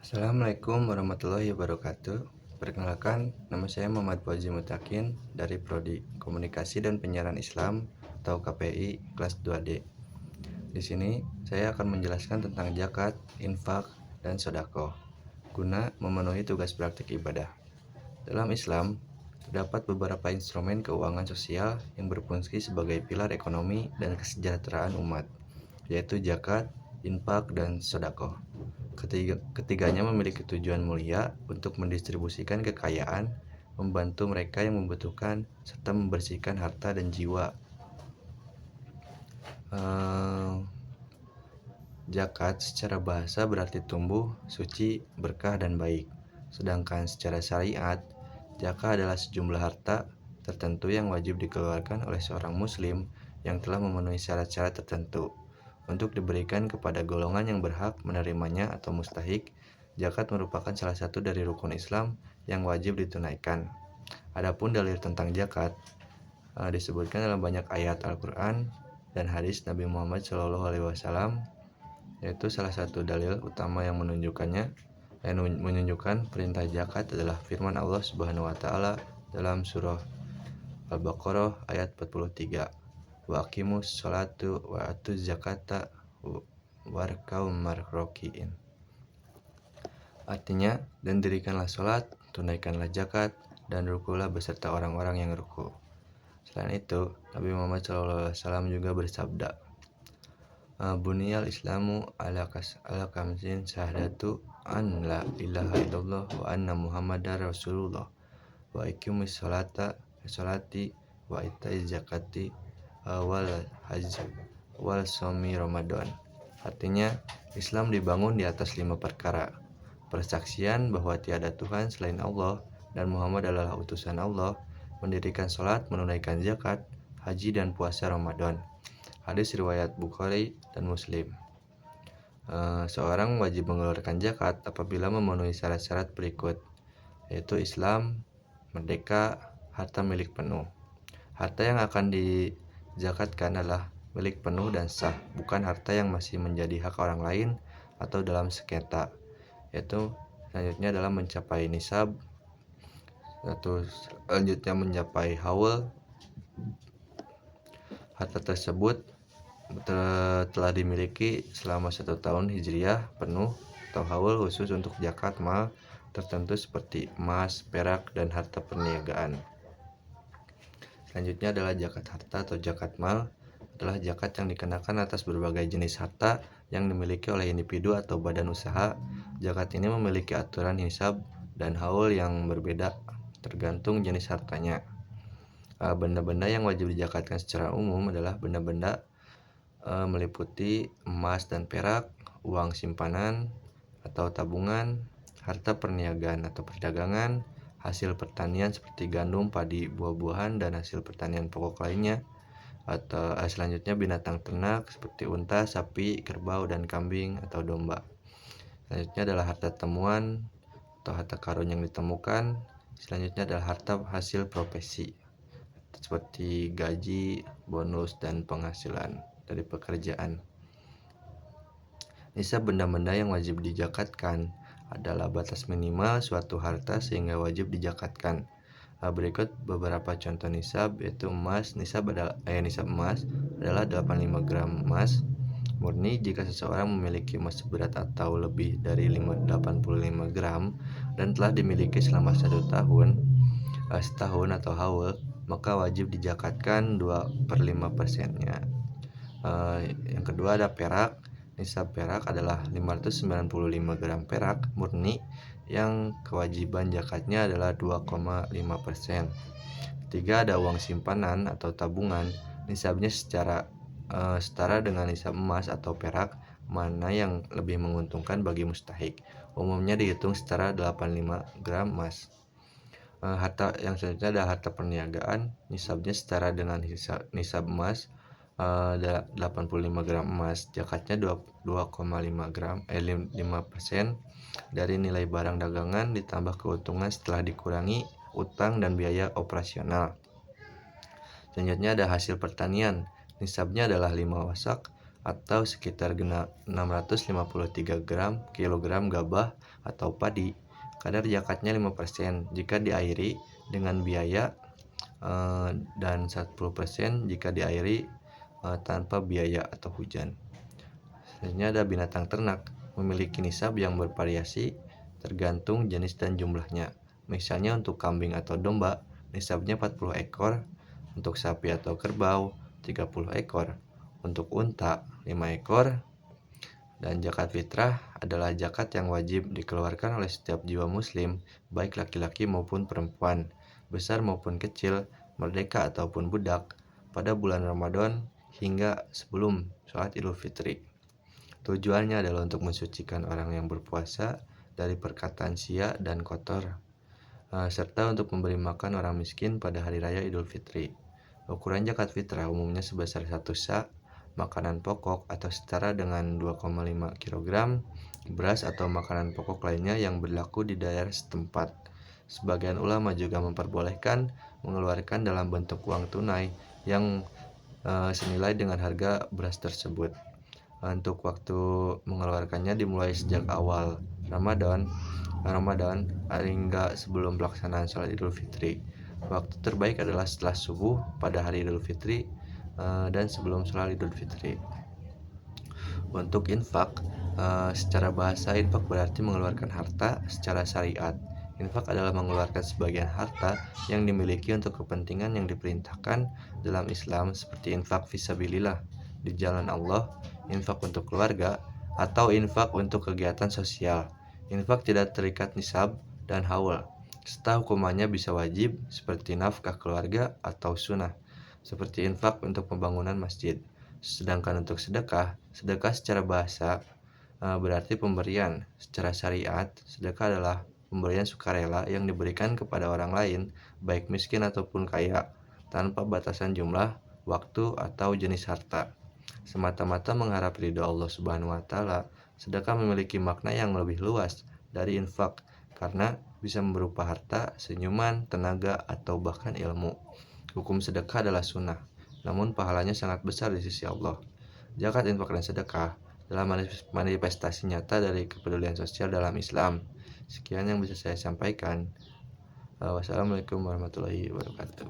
Assalamualaikum warahmatullahi wabarakatuh. Perkenalkan, nama saya Muhammad Fauzi Mutakin dari Prodi Komunikasi dan Penyiaran Islam atau KPI kelas 2D. Di sini saya akan menjelaskan tentang zakat, infak, dan sedekah guna memenuhi tugas praktik ibadah. Dalam Islam, terdapat beberapa instrumen keuangan sosial yang berfungsi sebagai pilar ekonomi dan kesejahteraan umat, yaitu zakat, infak, dan sedekah. Ketiganya memiliki tujuan mulia untuk mendistribusikan kekayaan, membantu mereka yang membutuhkan, serta membersihkan harta dan jiwa. Zakat secara bahasa berarti tumbuh, suci, berkah, dan baik. Sedangkan secara syariat, zakat adalah sejumlah harta tertentu yang wajib dikeluarkan oleh seorang muslim yang telah memenuhi syarat-syarat tertentu untuk diberikan kepada golongan yang berhak menerimanya atau mustahik. Zakat merupakan salah satu dari rukun Islam yang wajib ditunaikan. Adapun dalil tentang zakat disebutkan dalam banyak ayat Al-Quran dan hadis Nabi Muhammad SAW, yaitu salah satu dalil utama yang menunjukkan perintah zakat adalah firman Allah Subhanahu wa taala dalam surah Al-Baqarah ayat 43. Wa aqimus sholatu wa atuz zakata warkau marrokiin. Artinya, dan dirikanlah sholat, tunaikanlah zakat, dan rukulah beserta orang-orang yang ruku. Selain itu, Nabi Muhammad SAW juga bersabda, Buniyal Islamu ala kamsin syahadatu an la ilaha illallah wa anna muhammadar rasulullah wa iqimis sholati wa itaiz zakati wal hajj wal somi Ramadan. Artinya, Islam dibangun di atas 5 perkara: persaksian bahwa tiada Tuhan selain Allah dan Muhammad adalah utusan Allah, mendirikan sholat, menunaikan zakat, haji, dan puasa Ramadan. Hadis riwayat Bukhari dan Muslim. Seorang wajib mengeluarkan zakat apabila memenuhi syarat-syarat berikut, yaitu Islam, merdeka, harta milik penuh. Harta yang akan dizakatkan adalah milik penuh dan sah, bukan harta yang masih menjadi hak orang lain atau dalam sengketa. Yaitu selanjutnya adalah mencapai nisab, atau selanjutnya mencapai haul. Harta tersebut telah dimiliki selama 1 tahun hijriah penuh atau haul khusus untuk zakat mal tertentu seperti emas, perak, dan harta perniagaan. Selanjutnya adalah zakat harta atau zakat mal, adalah zakat yang dikenakan atas berbagai jenis harta yang dimiliki oleh individu atau badan usaha. Zakat ini memiliki aturan hisab dan haul yang berbeda tergantung jenis hartanya. Benda-benda yang wajib dizakatkan secara umum adalah benda-benda meliputi emas dan perak, uang simpanan atau tabungan, harta perniagaan atau perdagangan, hasil pertanian seperti gandum, padi, buah-buahan, dan hasil pertanian pokok lainnya. Atau selanjutnya binatang ternak seperti unta, sapi, kerbau, dan kambing atau domba. Selanjutnya adalah harta temuan atau harta karun yang ditemukan. Selanjutnya adalah harta hasil profesi seperti gaji, bonus, dan penghasilan dari pekerjaan. Nisab benda-benda yang wajib dizakatkan adalah batas minimal suatu harta sehingga wajib dizakatkan. Berikut beberapa contoh nisab, yaitu emas. Nisab emas adalah 85 gram emas murni jika seseorang memiliki emas seberat atau lebih dari 85 gram dan telah dimiliki selama 1 tahun, setahun atau haul, maka wajib dizakatkan 2/5%-nya. Yang kedua ada perak. Nisab perak adalah 595 gram perak murni yang kewajiban zakatnya adalah 2,5%. Ketiga ada uang simpanan atau tabungan. Nisabnya setara dengan nisab emas atau perak, mana yang lebih menguntungkan bagi mustahik. Umumnya dihitung setara 85 gram emas. Harta yang selanjutnya adalah harta perniagaan. Nisabnya setara dengan nisab emas, 85 gram emas. Zakatnya 5% dari nilai barang dagangan ditambah keuntungan setelah dikurangi utang dan biaya operasional. Selanjutnya ada hasil pertanian. Nisabnya adalah 5 wasak atau sekitar 653 kilogram gabah atau padi. Kadar zakatnya 5% jika diairi dengan biaya dan 10% jika diairi tanpa biaya atau hujan. Selanjutnya ada binatang ternak, memiliki nisab yang bervariasi tergantung jenis dan jumlahnya. Misalnya untuk kambing atau domba, nisabnya 40 ekor, untuk sapi atau kerbau 30 ekor, untuk unta 5 ekor. Dan zakat fitrah adalah zakat yang wajib dikeluarkan oleh setiap jiwa muslim, baik laki-laki maupun perempuan, besar maupun kecil, merdeka ataupun budak, pada bulan Ramadan hingga sebelum sholat Idul Fitri. Tujuannya adalah untuk mensucikan orang yang berpuasa dari perkataan sia dan kotor, serta untuk memberi makan orang miskin pada hari raya Idul Fitri. Ukuran zakat fitrah umumnya sebesar 1 sa' makanan pokok atau setara dengan 2,5 kg beras atau makanan pokok lainnya yang berlaku di daerah setempat. Sebagian ulama juga memperbolehkan mengeluarkan dalam bentuk uang tunai yang senilai dengan harga beras tersebut. Untuk waktu mengeluarkannya dimulai sejak awal Ramadan hingga sebelum pelaksanaan sholat Idul Fitri. Waktu terbaik adalah setelah subuh pada hari Idul Fitri dan sebelum sholat Idul Fitri. Untuk infak, secara bahasa infak berarti mengeluarkan harta secara syariat. Infak adalah mengeluarkan sebagian harta yang dimiliki untuk kepentingan yang diperintahkan dalam Islam, seperti infak fisabilillah di jalan Allah, infak untuk keluarga, atau infak untuk kegiatan sosial. Infak tidak terikat nisab dan haul, serta hukumannya bisa wajib seperti nafkah keluarga atau sunnah, seperti infak untuk pembangunan masjid. Sedangkan untuk sedekah secara bahasa berarti pemberian. Secara syariat, sedekah adalah pemberian sukarela yang diberikan kepada orang lain, baik miskin ataupun kaya, tanpa batasan jumlah, waktu, atau jenis harta. Semata-mata mengharap ridho Allah Subhanahu wa Ta'ala, sedekah memiliki makna yang lebih luas dari infak karena bisa berupa harta, senyuman, tenaga, atau bahkan ilmu. Hukum sedekah adalah sunnah, namun pahalanya sangat besar di sisi Allah. Zakat, infak, dan sedekah adalah manifestasi nyata dari kepedulian sosial dalam Islam. Sekian yang bisa saya sampaikan. Wassalamualaikum warahmatullahi wabarakatuh.